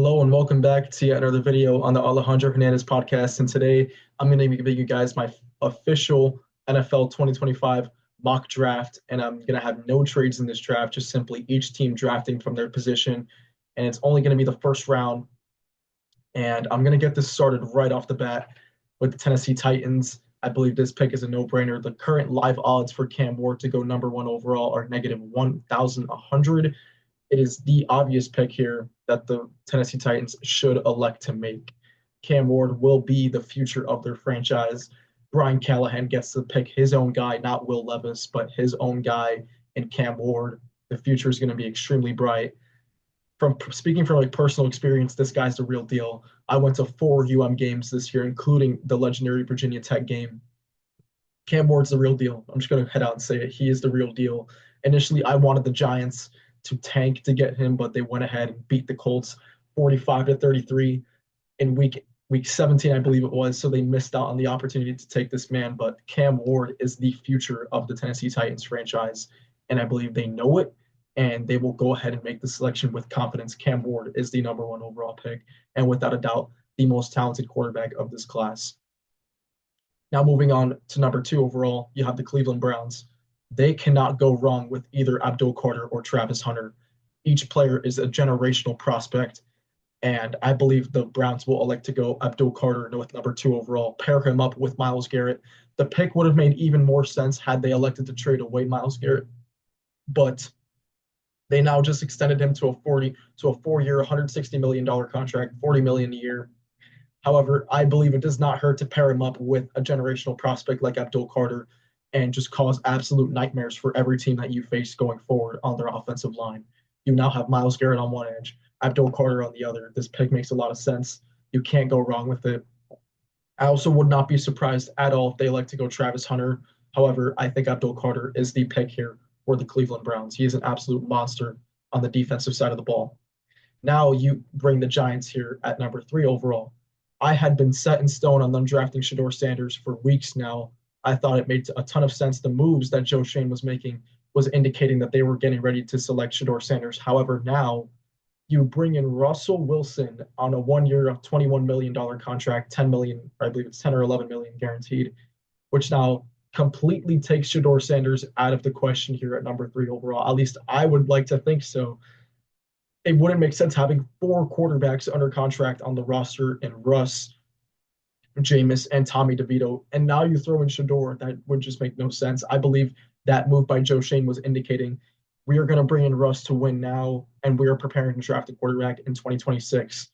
Hello and welcome back to yet another video on the Alejandro Hernandez podcast. And today I'm going to be giving you guys my official NFL 2025 mock draft. And I'm going to have no trades in this draft, just simply each team drafting from their position. And it's only going to be the first round. And I'm going to get this started right off the bat with the Tennessee Titans. I believe this pick is a no-brainer. The current live odds for Cam Ward to go number one overall are negative 1,100. It is the obvious pick here that the Tennessee Titans should elect to make. Cam Ward will be the future of their franchise. Brian Callahan gets to pick his own guy, not Will Levis, but his own guy in Cam Ward. The future is going to be extremely bright. From speaking from like personal experience, this guy's the real deal. I went to 4 games this year, including the legendary Virginia Tech game. Cam Ward's the real deal. I'm just going to head out and say it. He is the real deal. Initially, I wanted the Giants to tank to get him, but they went ahead and beat the Colts 45-33 in week 17, I believe it was. So they missed out on the opportunity to take this man. But Cam Ward is the future of the Tennessee Titans franchise, and I believe they know it, and they will go ahead and make the selection with confidence. Cam Ward is the number one overall pick, and without a doubt, the most talented quarterback of this class. Now moving on to number 2 overall, you have the Cleveland Browns. They cannot go wrong with either Abdul Carter or Travis Hunter. Each player is a generational prospect, and I believe the Browns will elect to go Abdul Carter with number 2 overall, pair him up with Myles Garrett. The pick would have made even more sense had they elected to trade away Myles Garrett, but they now just extended him to a 4-year, $160 million contract, $40 million a year. However, I believe it does not hurt to pair him up with a generational prospect like Abdul Carter and just cause absolute nightmares for every team that you face going forward on their offensive line. You now have Myles Garrett on one edge, Abdul Carter on the other. This pick makes a lot of sense. You can't go wrong with it. I also would not be surprised at all if they elect to go Travis Hunter. However, I think Abdul Carter is the pick here for the Cleveland Browns. He is an absolute monster on the defensive side of the ball. Now you bring the Giants here at number 3 overall. I had been set in stone on them drafting Shedeur Sanders for weeks now. I thought it made a ton of sense. The moves that Joe Schoen was making was indicating that they were getting ready to select Shedeur Sanders. However, now you bring in Russell Wilson on a 1-year of $21 million contract, 10 million, or I believe it's 10 or 11 million guaranteed, which now completely takes Shedeur Sanders out of the question here at number 3 overall. At least I would like to think so. It wouldn't make sense having 4 quarterbacks under contract on the roster in Russ, Jameis, and Tommy DeVito, and now you throw in Shedeur. That would just make no sense. I believe that move by Joe Schoen was indicating we are going to bring in Russ to win now, and we are preparing to draft a quarterback in 2026,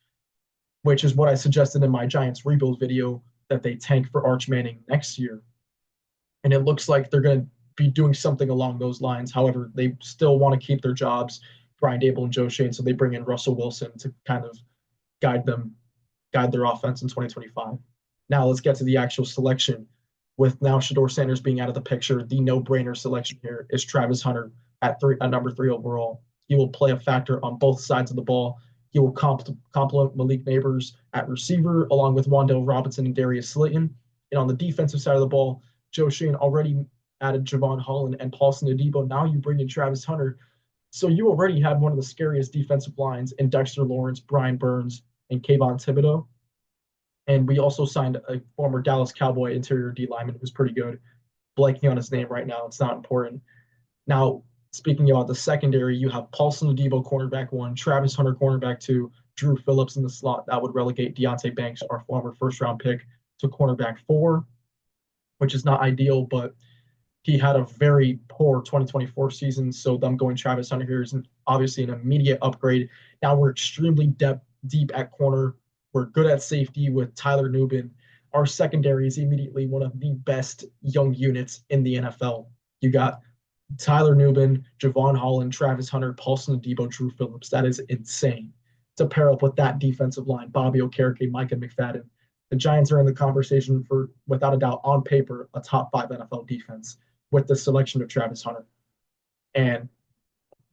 which is what I suggested in my Giants rebuild video, that they tank for Arch Manning next year. And it looks like they're going to be doing something along those lines. However, they still want to keep their jobs, Brian Daboll and Joe Schoen, so they bring in Russell Wilson to kind of guide their offense in 2025. Now let's get to the actual selection. With now Shedeur Sanders being out of the picture, the no-brainer selection here is Travis Hunter at number 3 overall. He will play a factor on both sides of the ball. He will complement Malik Nabers at receiver, along with Wan'Dale Robinson and Darius Slayton. And on the defensive side of the ball, Joe Schoen already added Javon Holland and Paulson Adebo. Now you bring in Travis Hunter. So you already had one of the scariest defensive lines in Dexter Lawrence, Brian Burns, and Kayvon Thibodeau. And we also signed a former Dallas Cowboy interior D lineman who's pretty good. Blanking on his name right now. It's not important. Now, speaking about the secondary, you have Paulson Adebo, cornerback 1, Travis Hunter, cornerback 2, Drew Phillips in the slot. That would relegate Deonte Banks, our former first-round pick, to cornerback 4, which is not ideal, but he had a very poor 2024 season, so them going Travis Hunter here is obviously an immediate upgrade. Now we're extremely deep at corner. We're good at safety with Tyler Nubin. Our secondary is immediately one of the best young units in the NFL. You got Tyler Nubin, Javon Holland, Travis Hunter, Paulson Adebo, Drew Phillips. That is insane to pair up with that defensive line, Bobby Okereke, Micah McFadden. The Giants are in the conversation for, without a doubt, on paper, a top 5 NFL defense with the selection of Travis Hunter. And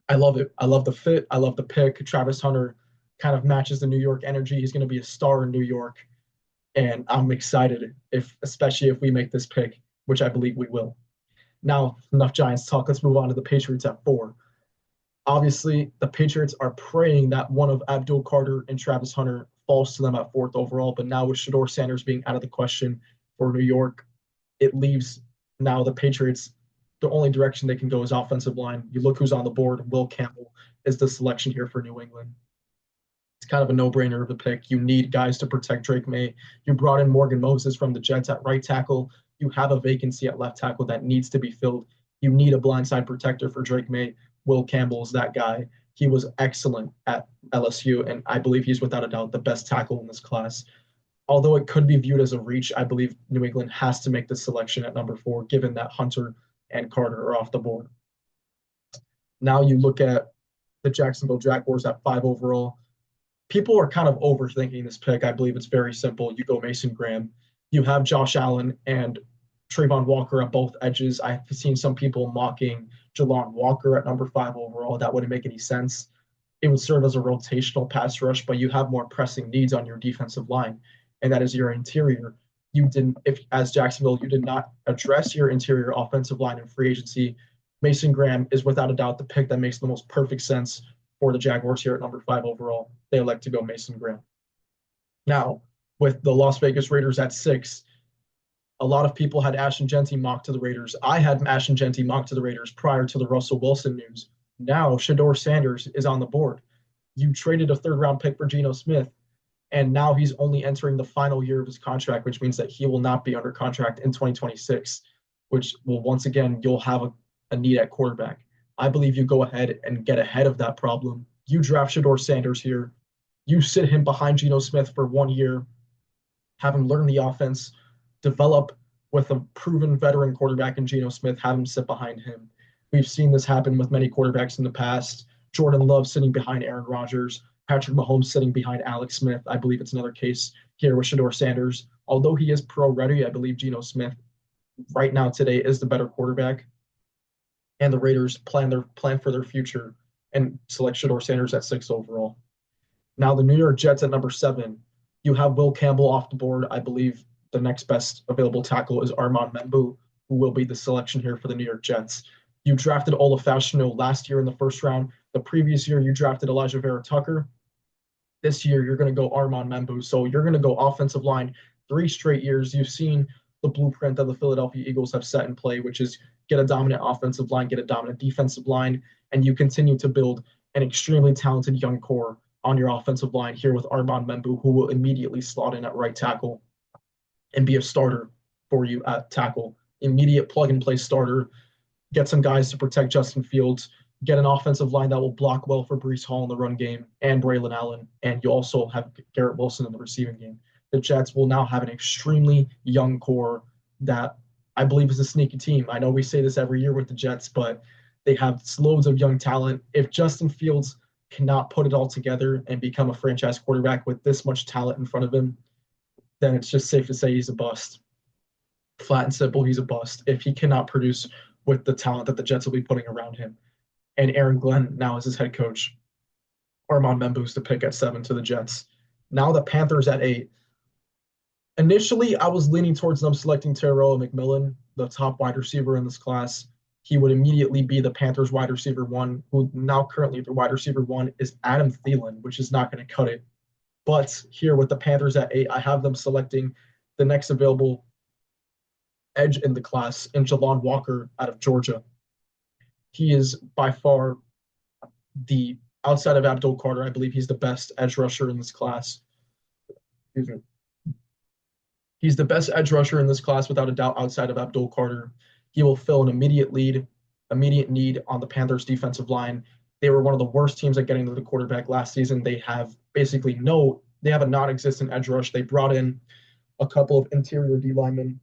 I love it. I love the fit. I love the pick. Travis Hunter kind of matches the New York energy. He's going to be a star in New York. And I'm excited, especially if we make this pick, which I believe we will. Now, enough Giants talk. Let's move on to the Patriots at 4. Obviously, the Patriots are praying that one of Abdul Carter and Travis Hunter falls to them at fourth overall. But now with Shedeur Sanders being out of the question for New York, it leaves now the Patriots, the only direction they can go is offensive line. You look who's on the board. Will Campbell is the selection here for New England. It's kind of a no-brainer of a pick. You need guys to protect Drake May. You brought in Morgan Moses from the Jets at right tackle. You have a vacancy at left tackle that needs to be filled. You need a blindside protector for Drake May. Will Campbell is that guy. He was excellent at LSU, and I believe he's without a doubt the best tackle in this class. Although it could be viewed as a reach, I believe New England has to make the selection at number 4, given that Hunter and Carter are off the board. Now you look at the Jacksonville Jaguars at 5 overall. People are kind of overthinking this pick. I believe it's very simple. You go Mason Graham. You have Josh Allen and Trayvon Walker at both edges. I've seen some people mocking Jalon Walker at number 5 overall. That wouldn't make any sense. It would serve as a rotational pass rush, but you have more pressing needs on your defensive line, and that is your interior. You didn't, if as Jacksonville, you did not address your interior offensive line in free agency. Mason Graham is without a doubt the pick that makes the most perfect sense for the Jaguars here at number 5 overall. They elect to go Mason Graham. Now, with the Las Vegas Raiders at 6, a lot of people had Ashton Jeanty mocked to the Raiders. I had Ashton Jeanty mocked to the Raiders prior to the Russell Wilson news. Now, Shedeur Sanders is on the board. You traded a third-round pick for Geno Smith, and now he's only entering the final year of his contract, which means that he will not be under contract in 2026, which will once again, you'll have a need at quarterback. I believe you go ahead and get ahead of that problem. You draft Shedeur Sanders here. You sit him behind Geno Smith for 1 year, have him learn the offense, develop with a proven veteran quarterback in Geno Smith, have him sit behind him. We've seen this happen with many quarterbacks in the past. Jordan Love sitting behind Aaron Rodgers, Patrick Mahomes sitting behind Alex Smith. I believe it's another case here with Shedeur Sanders. Although he is pro ready, I believe Geno Smith right now today is the better quarterback. And the Raiders plan for their future and select Shedeur Sanders at 6 overall. Now the New York Jets at number 7. You have Will Campbell off the board. I believe the next best available tackle is Armand Membou, who will be the selection here for the New York Jets. You drafted Ola Fashanu last year in the first round. The previous year, you drafted Elijah Vera Tucker. This year, you're going to go Armand Membou. So you're going to go offensive line 3 straight years. You've seen the blueprint that the Philadelphia Eagles have set in play, which is get a dominant offensive line, get a dominant defensive line, and you continue to build an extremely talented young core on your offensive line here with Armand Membou, who will immediately slot in at right tackle and be a starter for you at tackle. Immediate plug-and-play starter. Get some guys to protect Justin Fields. Get an offensive line that will block well for Breece Hall in the run game and Braylon Allen. And you also have Garrett Wilson in the receiving game. The Jets will now have an extremely young core that I believe is a sneaky team. I know we say this every year with the Jets, but they have loads of young talent. If Justin Fields cannot put it all together and become a franchise quarterback with this much talent in front of him, then it's just safe to say he's a bust. Flat and simple, he's a bust if he cannot produce with the talent that the Jets will be putting around him. And Aaron Glenn now is his head coach. Armand Membou's the pick at 7 to the Jets. Now the Panthers at 8. Initially, I was leaning towards them selecting Tyrell McMillan, the top wide receiver in this class. He would immediately be the Panthers wide receiver 1, who now currently the wide receiver 1 is Adam Thielen, which is not going to cut it. But here with the Panthers at 8, I have them selecting the next available edge in the class in Jalon Walker out of Georgia. He is by far the, outside of Abdul Carter, I believe he's the best edge rusher in this class. Excuse me. He's the best edge rusher in this class without a doubt outside of Abdul Carter. He will fill an immediate need on the Panthers defensive line. They were one of the worst teams at getting to the quarterback last season. They have they have a non-existent edge rush. They brought in a couple of interior D linemen.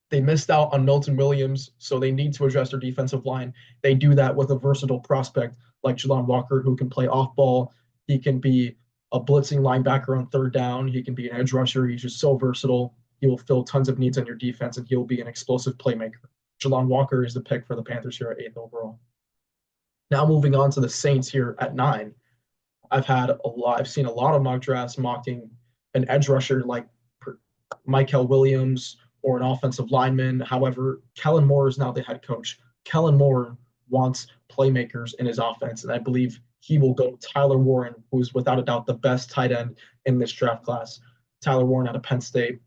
They missed out on Milton Williams, so they need to address their defensive line. They do that with a versatile prospect like Jalon Walker, who can play off ball. He can be a blitzing linebacker on third down. He can be an edge rusher. He's just so versatile. He will fill tons of needs on your defense, and he'll be an explosive playmaker. Jalon Walker is the pick for the Panthers here at 8th overall. Now moving on to the Saints here at 9. I've seen a lot of mock drafts mocking an edge rusher like Michael Williams or an offensive lineman. However, Kellen Moore is now the head coach. Kellen Moore wants playmakers in his offense. And I believe he will go Tyler Warren, who's without a doubt the best tight end in this draft class. Tyler Warren out of Penn State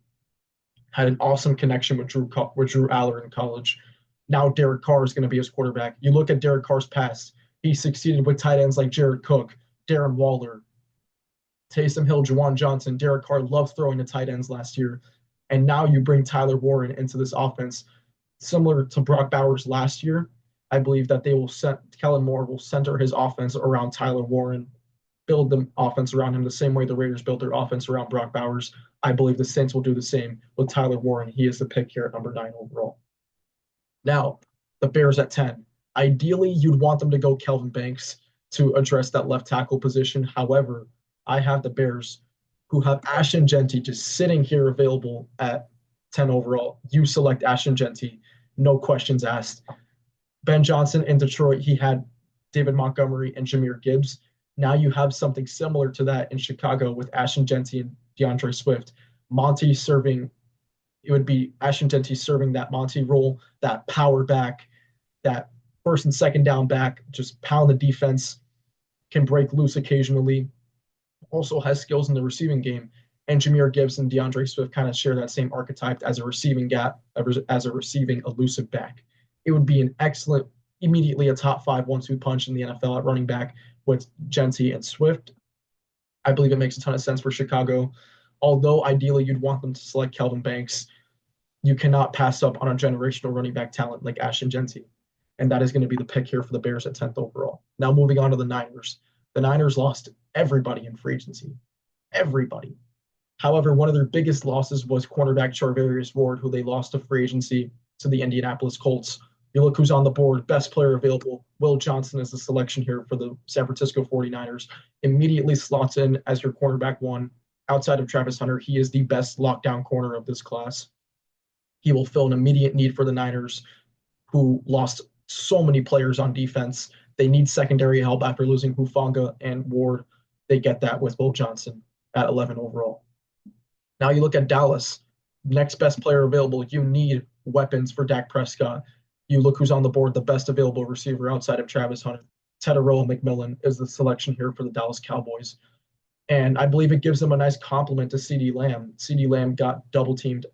had an awesome connection with Drew Aller in college. Now Derek Carr is going to be his quarterback. You look at Derek Carr's past, he succeeded with tight ends like Jared Cook, Darren Waller, Taysom Hill, Juwan Johnson. Derek Carr loved throwing to tight ends last year. And now you bring Tyler Warren into this offense, similar to Brock Bowers last year. I believe that Kellen Moore will center his offense around Tyler Warren, build the offense around him the same way the Raiders built their offense around Brock Bowers. I believe the Saints will do the same with Tyler Warren. He is the pick here at number 9 overall. Now, the Bears at 10. Ideally, you'd want them to go Kelvin Banks to address that left tackle position. However, I have the Bears, who have Ashton Jeanty just sitting here available at 10 overall. You select Ashton Jeanty, no questions asked. Ben Johnson in Detroit, he had David Montgomery and Jahmyr Gibbs. Now you have something similar to that in Chicago with Ashton Jeanty and DeAndre Swift. Monty serving, it would be Ashton Jeanty serving that Monty role, that power back, that first and second down back, just pound the defense, can break loose occasionally, also has skills in the receiving game. And Jahmyr Gibbs and DeAndre Swift kind of share that same archetype as a receiving elusive back. It would be an excellent, immediately a top 5 1-2 punch in the NFL at running back with Jeanty and Swift. I believe it makes a ton of sense for Chicago. Although ideally you'd want them to select Kelvin Banks, you cannot pass up on a generational running back talent like Ashton Jeanty. And that is going to be the pick here for the Bears at 10th overall. Now moving on to the Niners. The Niners lost everybody in free agency. Everybody. However, one of their biggest losses was cornerback Charvarius Ward, who they lost to free agency to the Indianapolis Colts. You look who's on the board, best player available. Will Johnson is the selection here for the San Francisco 49ers. Immediately slots in as your cornerback 1. Outside of Travis Hunter, he is the best lockdown corner of this class. He will fill an immediate need for the Niners, who lost so many players on defense. They need secondary help after losing Hufanga and Ward. They get that with Will Johnson at 11 overall. Now you look at Dallas, next best player available. You need weapons for Dak Prescott. You look who's on the board, the best available receiver outside of Travis Hunter. Tetairoa McMillan is the selection here for the Dallas Cowboys. And I believe it gives them a nice compliment to CeeDee Lamb. CeeDee Lamb got double teamed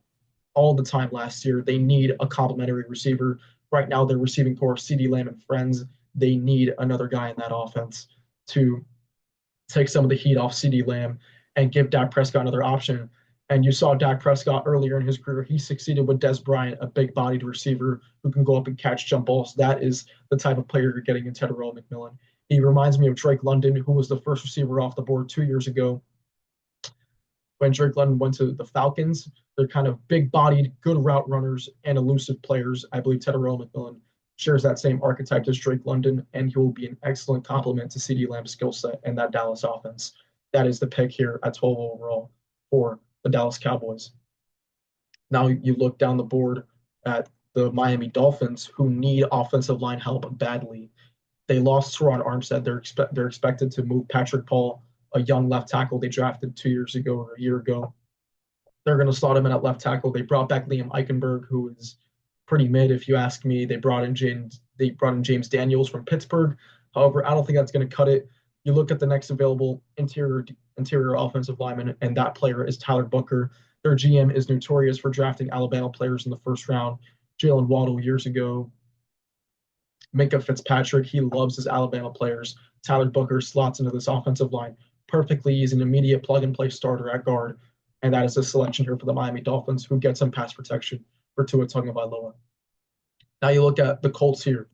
all the time last year. They need a complementary receiver. Right now, they're receiving core CeeDee Lamb and friends. They need another guy in that offense to take some of the heat off CeeDee Lamb and give Dak Prescott another option. And you saw Dak Prescott earlier in his career. He succeeded with Dez Bryant, a big-bodied receiver who can go up and catch jump balls. That is the type of player you're getting in Tetairoa McMillan. He reminds me of Drake London, who was the first receiver off the board 2 years ago. When Drake London went to the Falcons, they're kind of big-bodied, good route runners, and elusive players. I believe Tetairoa McMillan shares that same archetype as Drake London, and he will be an excellent complement to CeeDee Lamb's skill set and that Dallas offense. That is the pick here at 12 overall for the Dallas Cowboys. Now you look down the board at the Miami Dolphins, who need offensive line help badly. They lost Teron Armstead. They're expected to move Patrick Paul, a young left tackle they drafted 2 years ago or a year ago. They're going to slot him in at left tackle. They brought back Liam Eichenberg, who is pretty mid, if you ask me. They brought in James Daniels from Pittsburgh. However, I don't think that's going to cut it. You look at the next available interior offensive lineman, and that player is Tyler Booker. Their GM is notorious for drafting Alabama players in the first round. Jalen Waddle years ago. Minkah Fitzpatrick, he loves his Alabama players. Tyler Booker slots into this offensive line perfectly. He's an immediate plug-and-play starter at guard, and that is a selection here for the Miami Dolphins, who get some pass protection for Tua Tagovailoa. Now you look at the Colts here.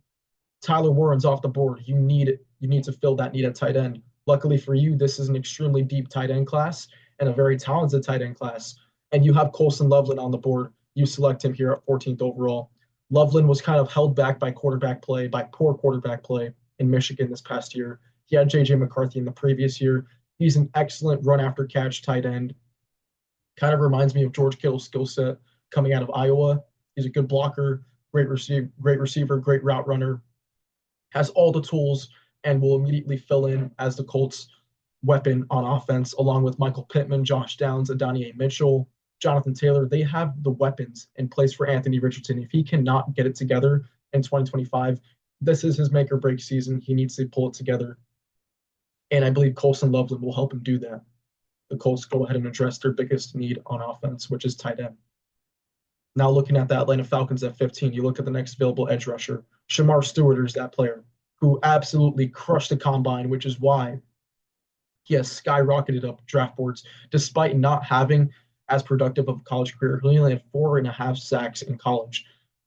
Tyler Warren's off the board. You need to fill that need at tight end. Luckily for you, this is an extremely deep tight end class and a very talented tight end class. And you have Colston Loveland on the board. You select him here at 14th overall. Loveland was kind of held back by poor quarterback play in Michigan this past year. He had J.J. McCarthy in the previous year. He's an excellent run-after-catch tight end. Kind of reminds me of George Kittle's skill set coming out of Iowa. He's a good blocker, great receiver, great route runner. Has all the tools and will immediately fill in as the Colts' weapon on offense, along with Michael Pittman, Josh Downs, Adonai Mitchell, Jonathan Taylor. They have the weapons in place for Anthony Richardson. If he cannot get it together in 2025, This is his make or break season. He needs to pull it together. And I believe Colson Loveland will help him do that. The Colts go ahead and address their biggest need on offense, which is tight end. Now looking at the Atlanta Falcons at 15, you look at the next available edge rusher. Shamar Stewart is that player who absolutely crushed the combine, which is why he has skyrocketed up draft boards despite not having as productive of a college career. He only had 4.5 sacks in college.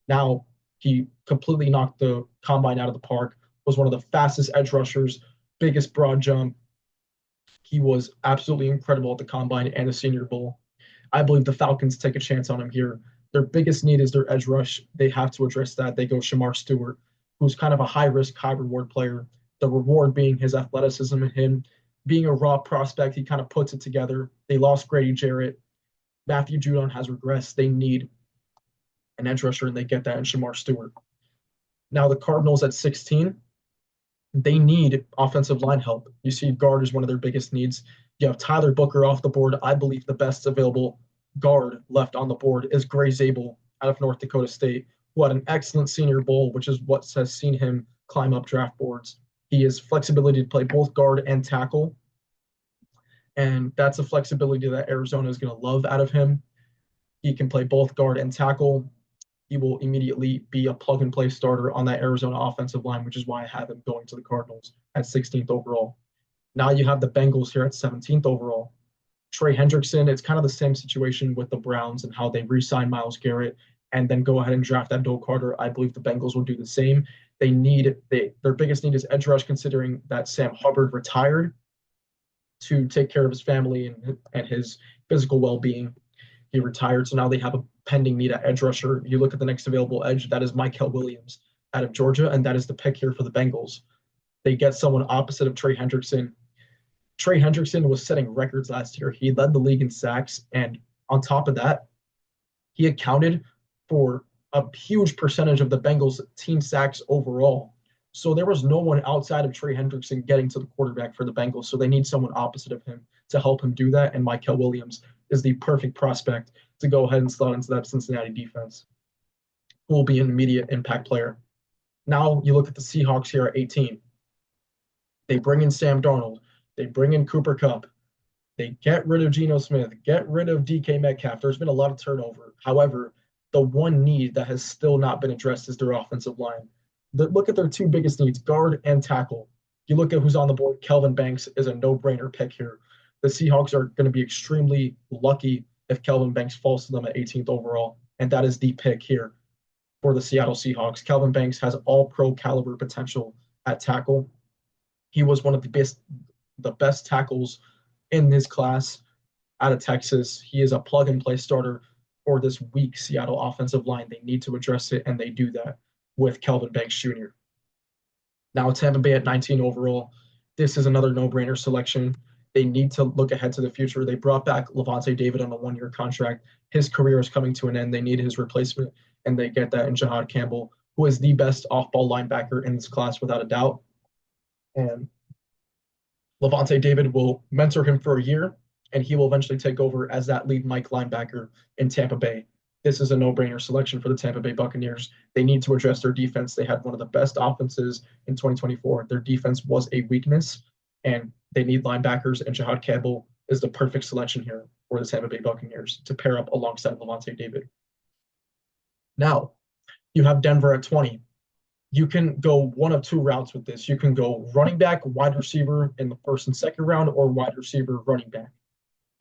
Now he completely knocked the combine out of the park, was one of the fastest edge rushers, biggest broad jump. He was absolutely incredible at the combine and the Senior Bowl. I believe the Falcons take a chance on him here. Their biggest need is their edge rush. They have to address that. They go Shamar Stewart, who's kind of a high risk, high reward player. The reward being his athleticism and him being a raw prospect. He kind of puts it together. They lost Grady Jarrett. Matthew Judon has regressed. They need an edge rusher, and they get that in Shamar Stewart. Now the Cardinals at 16, they need offensive line help. You see guard is one of their biggest needs. You have Tyler Booker off the board. I believe the best available guard left on the board is Gray Zabel out of North Dakota State, who had an excellent Senior Bowl, which is what has seen him climb up draft boards. He has flexibility to play both guard and tackle, and that's a flexibility that Arizona is going to love out of him. He can play both guard and tackle. He will immediately be a plug-and-play starter on that Arizona offensive line, which is why I have him going to the Cardinals at 16th overall. Now you have the Bengals here at 17th overall. Trey Hendrickson, it's kind of the same situation with the Browns and how they re-sign Myles Garrett and then go ahead and draft Abdul Carter. I believe the Bengals will do the same. Their biggest need is edge rush, considering that Sam Hubbard retired to take care of his family and his physical well-being. He retired, so now they have a pending need at edge rusher. You look at the next available edge, that is Mykel Williams out of Georgia, and that is the pick here for the Bengals. They get someone opposite of Trey Hendrickson. Trey Hendrickson was setting records last year. He led the league in sacks, and on top of that, he accounted for a huge percentage of the Bengals' team sacks overall. So there was no one outside of Trey Hendrickson getting to the quarterback for the Bengals, so they need someone opposite of him to help him do that, and Mykel Williams is the perfect prospect to go ahead and slot into that Cincinnati defense, who will be an immediate impact player. Now you look at the Seahawks here at 18. They bring in Sam Darnold. They bring in Cooper Kupp. They get rid of Geno Smith, get rid of DK Metcalf. There's been a lot of turnover. However, the one need that has still not been addressed is their offensive line. Look at their two biggest needs, guard and tackle. You look at who's on the board. Kelvin Banks is a no-brainer pick here. The Seahawks are going to be extremely lucky if Kelvin Banks falls to them at 18th overall, and that is the pick here for the Seattle Seahawks. Kelvin Banks has all-pro caliber potential at tackle. He was one of the best tackles in his class out of Texas. He is a plug-and-play starter for this weak Seattle offensive line. They need to address it, and they do that with Kelvin Banks Jr. Now Tampa Bay at 19 overall. This is another no-brainer selection. They need to look ahead to the future. They brought back Lavonte David on a one-year contract. His career is coming to an end. They need his replacement, and they get that in Jahad Campbell, who is the best off-ball linebacker in this class without a doubt. And Lavonte David will mentor him for a year, and he will eventually take over as that lead Mike linebacker in Tampa Bay. This is a no-brainer selection for the Tampa Bay Buccaneers. They need to address their defense. They had one of the best offenses in 2024. Their defense was a weakness, and they need linebackers, and Jahad Campbell is the perfect selection here for the Tampa Bay Buccaneers to pair up alongside Lavonte David. Now, you have Denver at 20. You can go one of two routes with this. You can go running back, wide receiver in the first and second round, or wide receiver, running back.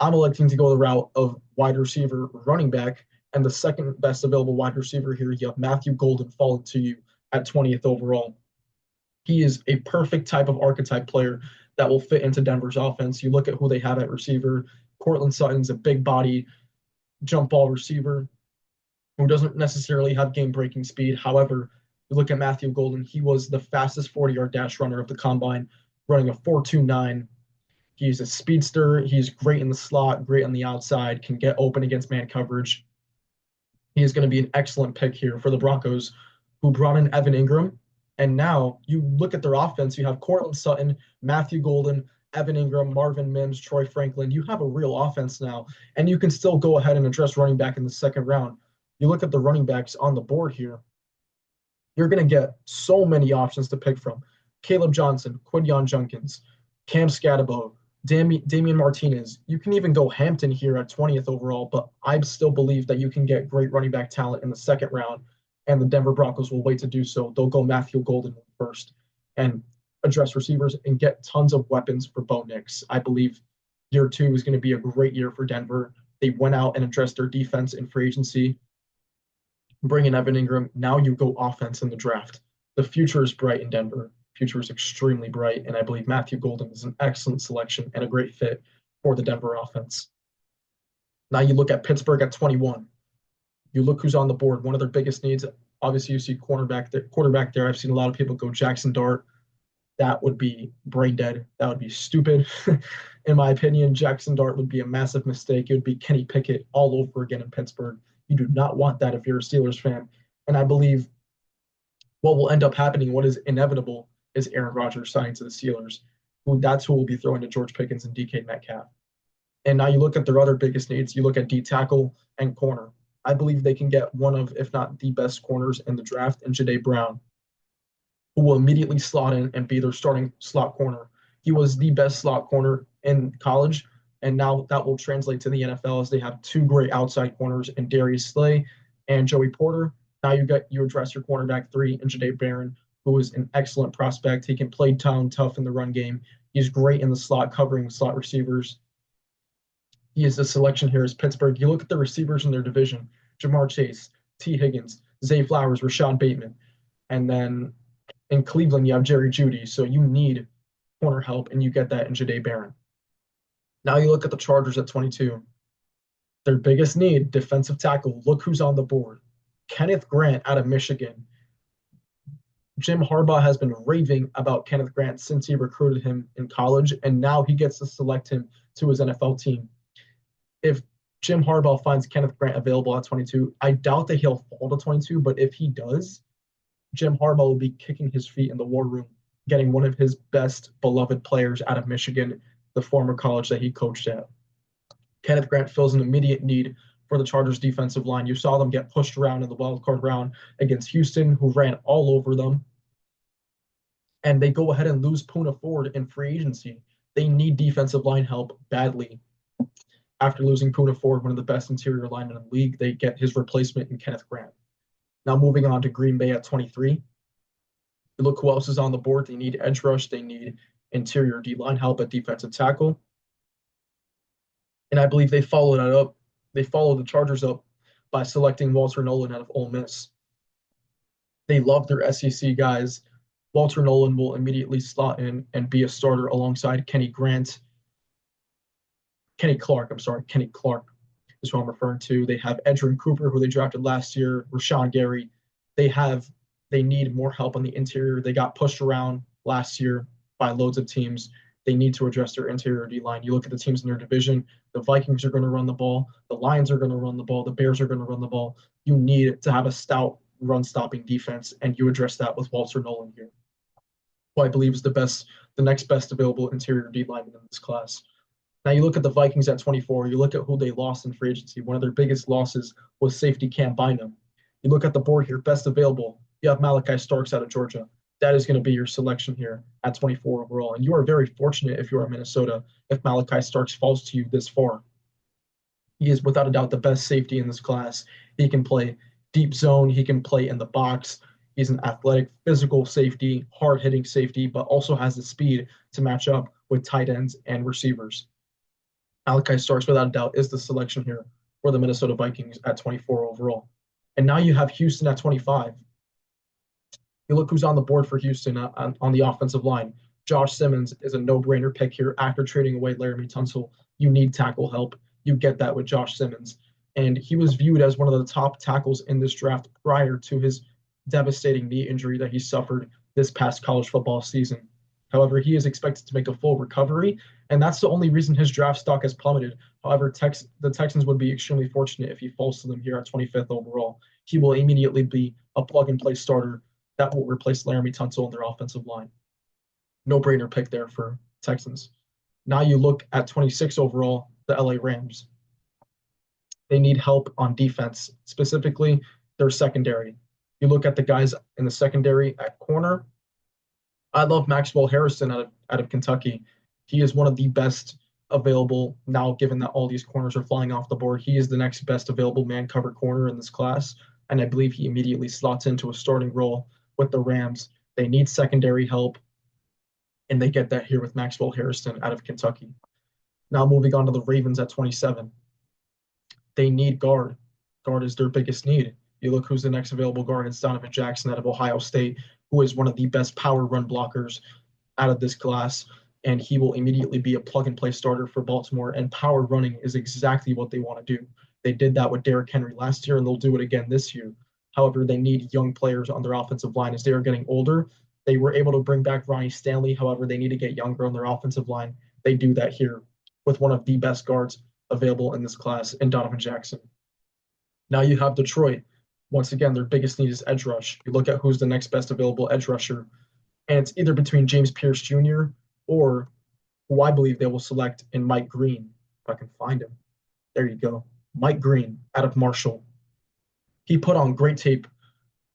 I'm electing to go the route of wide receiver, running back, and the second best available wide receiver here, you have Matthew Golden falling to you at 20th overall. He is a perfect type of archetype player that will fit into Denver's offense. You look at who they have at receiver. Courtland Sutton's a big body jump ball receiver who doesn't necessarily have game-breaking speed. However, you look at Matthew Golden, he was the fastest 40-yard dash runner of the combine, running a 4.29. He's a speedster. He's great in the slot, great on the outside, can get open against man coverage. He is going to be an excellent pick here for the Broncos, who brought in Evan Ingram. And now you look at their offense, you have Courtland Sutton, Matthew Golden, Evan Ingram, Marvin Mims, Troy Franklin. You have a real offense now, and you can still go ahead and address running back in the second round. You look at the running backs on the board here. You're going to get so many options to pick from. Caleb Johnson, Quinyon Junkins, Cam Scatabo, Damian Martinez. You can even go Hampton here at 20th overall, but I still believe that you can get great running back talent in the second round, and the Denver Broncos will wait to do so. They'll go Matthew Golden first and address receivers and get tons of weapons for Bo Nix. I believe year two is going to be a great year for Denver. They went out and addressed their defense in free agency, bring in Evan Ingram. Now you go offense in the draft. The future is bright in Denver. Future is extremely bright, and I believe Matthew Golden is an excellent selection and a great fit for the Denver offense. Now you look at Pittsburgh at 21. You look who's on the board. One of their biggest needs, obviously, you see quarterback there. I've seen a lot of people go Jackson Dart. That would be brain dead. That would be stupid. In my opinion, Jackson Dart would be a massive mistake. It would be Kenny Pickett all over again in Pittsburgh. You do not want that if you're a Steelers fan. And I believe what will end up happening, what is inevitable, is Aaron Rodgers signing to the Steelers. That's who will be throwing to George Pickens and DK Metcalf. And now you look at their other biggest needs. You look at D tackle and corner. I believe they can get one of, if not the best corners in the draft, in Jahdae Brown, who will immediately slot in and be their starting slot corner. He was the best slot corner in college, and now that will translate to the NFL as they have two great outside corners in Darius Slay and Joey Porter. Now you address your cornerback three in Jahdae Barron, who is an excellent prospect. He can play down tough in the run game. He's great in the slot, covering slot receivers. He is the selection here as Pittsburgh. You look at the receivers in their division: Ja'Marr Chase, T. Higgins, Zay Flowers, Rashad Bateman. And then in Cleveland, you have Jerry Jeudy. So you need corner help, and you get that in Jahdae Barron. Now you look at the Chargers at 22. Their biggest need, defensive tackle. Look who's on the board. Kenneth Grant out of Michigan. Jim Harbaugh has been raving about Kenneth Grant since he recruited him in college, and now he gets to select him to his NFL team. If Jim Harbaugh finds Kenneth Grant available at 22, I doubt that he'll fall to 22, but if he does, Jim Harbaugh will be kicking his feet in the war room, getting one of his best beloved players out of Michigan, the former college that he coached at. Kenneth Grant fills an immediate need for the Chargers defensive line. You saw them get pushed around in the wild card round against Houston, who ran all over them. And they go ahead and lose Poona Ford in free agency. They need defensive line help badly. After losing Poona Ford, one of the best interior linemen in the league, they get his replacement in Kenneth Grant. Now moving on to Green Bay at 23. You look who else is on the board. They need edge rush. They need interior D-line help at defensive tackle. And I believe they followed that up. They followed the Chargers up by selecting Walter Nolen out of Ole Miss. They love their SEC guys. Walter Nolen will immediately slot in and be a starter alongside Kenny Clark is who I'm referring to. They have Edgerrin Cooper, who they drafted last year, Rashawn Gary. They need more help on the interior. They got pushed around last year by loads of teams. They need to address their interior D-line. You look at the teams in their division, the Vikings are going to run the ball, the Lions are going to run the ball, the Bears are going to run the ball. You need to have a stout run-stopping defense, and you address that with Walter Nolen here, who I believe is the next best available interior D-lineman in this class. Now you look at the Vikings at 24. You look at who they lost in free agency. One of their biggest losses was safety Cam Bynum. You look at the board here, best available. You have Malachi Starks out of Georgia. That is going to be your selection here at 24 overall. And you are very fortunate if you are Minnesota if Malachi Starks falls to you this far. He is without a doubt the best safety in this class. He can play deep zone. He can play in the box. He's an athletic, physical safety, hard-hitting safety, but also has the speed to match up with tight ends and receivers. Malachi Starks, without a doubt, is the selection here for the Minnesota Vikings at 24 overall. And now you have Houston at 25. You look who's on the board for Houston on the offensive line. Josh Simmons is a no-brainer pick here. After trading away Laremy Tunsil, you need tackle help. You get that with Josh Simmons. And he was viewed as one of the top tackles in this draft prior to his devastating knee injury that he suffered this past college football season. However, he is expected to make a full recovery, and that's the only reason his draft stock has plummeted. However, the Texans would be extremely fortunate if he falls to them here at 25th overall. He will immediately be a plug-and-play starter that will replace Laremy Tunsil on their offensive line. No-brainer pick there for Texans. Now you look at 26 overall, the LA Rams. They need help on defense, specifically their secondary. You look at the guys in the secondary at corner. I love Maxwell Harrison out of Kentucky. He is one of the best available now, given that all these corners are flying off the board. He is the next best available man cover corner in this class, and I believe he immediately slots into a starting role with the Rams. They need secondary help, and they get that here with Maxwell Harrison out of Kentucky. Now moving on to the Ravens at 27. They need guard. Guard is their biggest need. You look who's the next available guard. It's Donovan Jackson out of Ohio State, who is one of the best power run blockers out of this class. And he will immediately be a plug and play starter for Baltimore. And power running is exactly what they want to do. They did that with Derrick Henry last year, and they'll do it again this year. However, they need young players on their offensive line as they are getting older. They were able to bring back Ronnie Stanley. However, they need to get younger on their offensive line. They do that here with one of the best guards available in this class in Donovan Jackson. Now you have Detroit. Once again, their biggest need is edge rush. You look at who's the next best available edge rusher, and it's either between James Pierce Jr. or who I believe they will select in Mike Green, if I can find him. There you go. Mike Green out of Marshall. He put on great tape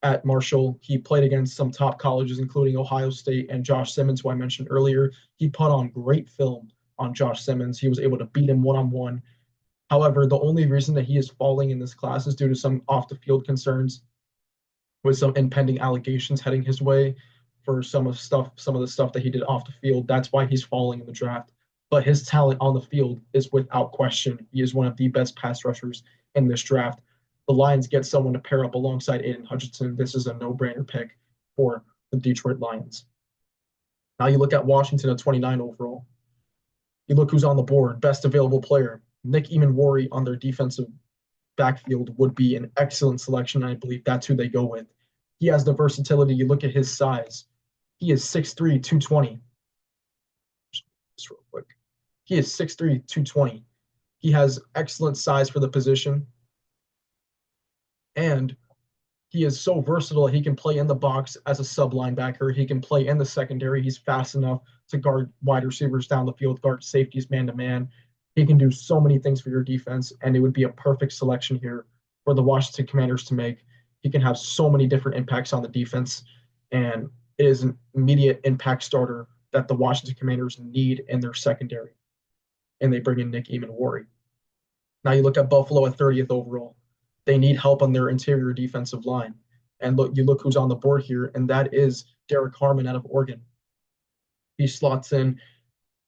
at Marshall. He played against some top colleges, including Ohio State and Josh Simmons, who I mentioned earlier. He put on great film on Josh Simmons. He was able to beat him one-on-one. However, the only reason that he is falling in this class is due to some off the field concerns with some impending allegations heading his way for some of the stuff that he did off the field. That's why he's falling in the draft. But his talent on the field is without question. He is one of the best pass rushers in this draft. The Lions get someone to pair up alongside Aiden Hutchinson. This is a no-brainer pick for the Detroit Lions. Now you look at Washington at 29 overall. You look who's on the board. Best available player. Nick Emmanwori on their defensive backfield would be an excellent selection. I believe that's who they go with. He has the versatility. You look at his size. He is 6'3", 220. Just real quick. He is 6'3", 220. He has excellent size for the position. And he is so versatile. He can play in the box as a sub linebacker. He can play in the secondary. He's fast enough to guard wide receivers down the field, guard safeties man-to-man. He can do so many things for your defense, and it would be a perfect selection here for the Washington Commanders to make. He can have so many different impacts on the defense, and it is an immediate impact starter that the Washington Commanders need in their secondary. And they bring in Nick Emmanwori. Now you look at Buffalo at 30th overall. They need help on their interior defensive line. And you look who's on the board here, and that is Derek Harmon out of Oregon. He slots in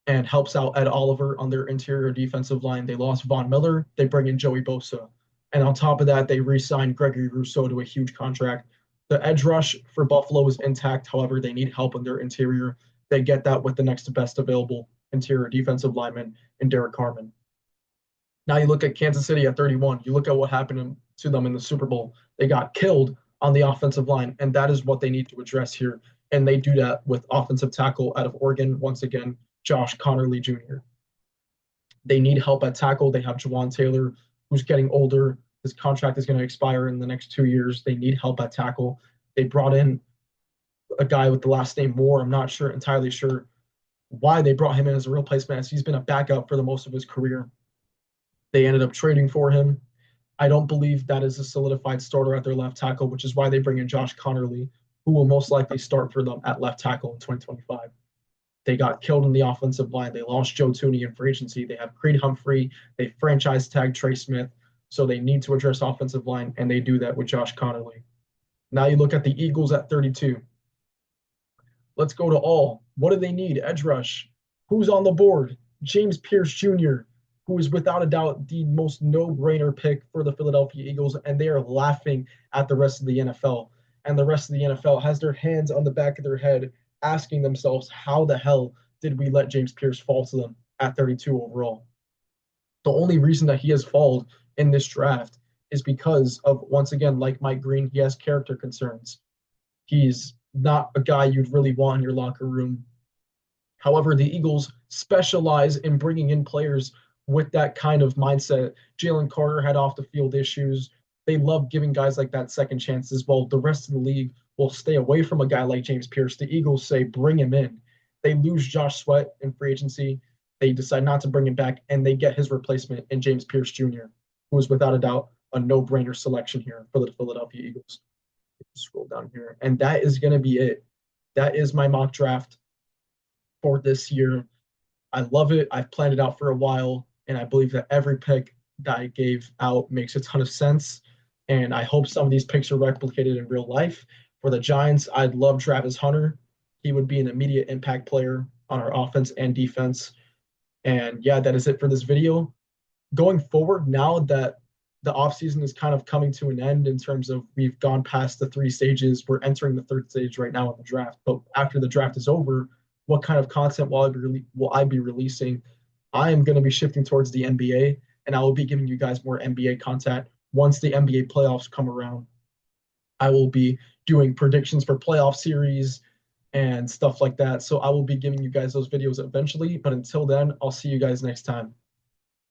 and helps out Ed Oliver on their interior defensive line. They lost Von Miller. They bring in Joey Bosa. And on top of that, they re-signed Gregory Rousseau to a huge contract. The edge rush for Buffalo is intact. However, they need help in their interior. They get that with the next best available interior defensive lineman in Derek Harmon. Now you look at Kansas City at 31. You look at what happened to them in the Super Bowl. They got killed on the offensive line, and that is what they need to address here. And they do that with offensive tackle out of Oregon, once again, Josh Conerly Jr. They need help at tackle. They have Jawan Taylor, who's getting older. His contract is going to expire in the next 2 years. They need help at tackle. They brought in a guy with the last name Moore. I'm not entirely sure why they brought him in as a replacement, as he's been a backup for the most of his career. They ended up trading for him. I don't believe that is a solidified starter at their left tackle, which is why they bring in Josh Conerly, who will most likely start for them at left tackle in 2025. They got killed in the offensive line. They lost Joe Thuney in free agency. They have Creed Humphrey. They franchise tagged Trey Smith. So they need to address offensive line, and they do that with Josh Conerly. Now you look at the Eagles at 32. Let's go to all. What do they need? Edge rush. Who's on the board? James Pierce Jr., who is without a doubt the most no-brainer pick for the Philadelphia Eagles, and they are laughing at the rest of the NFL. And the rest of the NFL has their hands on the back of their head, asking themselves, how the hell did we let James Pierce fall to them at 32 overall? The only reason that he has fallen in this draft is because of, once again, like Mike Green, he has character concerns. He's not a guy you'd really want in your locker room. However, the Eagles specialize in bringing in players with that kind of mindset. Jalen Carter had off the field issues. They love giving guys like that second chances. While the rest of the league will stay away from a guy like James Pierce, the Eagles say, bring him in. They lose Josh Sweat in free agency. They decide not to bring him back, and they get his replacement in James Pierce Jr., who is without a doubt a no-brainer selection here for the Philadelphia Eagles. scroll down here. And that is going to be it. That is my mock draft for this year. I love it. I've planned it out for a while, and I believe that every pick that I gave out makes a ton of sense. And I hope some of these picks are replicated in real life. For the Giants, I'd love Travis Hunter. He would be an immediate impact player on our offense and defense. And yeah, that is it for this video. Going forward, now that the offseason is kind of coming to an end in terms of we've gone past the 3 stages, we're entering the 3rd stage right now in the draft. But after the draft is over, what kind of content will I be releasing? I am going to be shifting towards the NBA, and I will be giving you guys more NBA content once the NBA playoffs come around. I will be doing predictions for playoff series and stuff like that. So I will be giving you guys those videos eventually. But until then, I'll see you guys next time.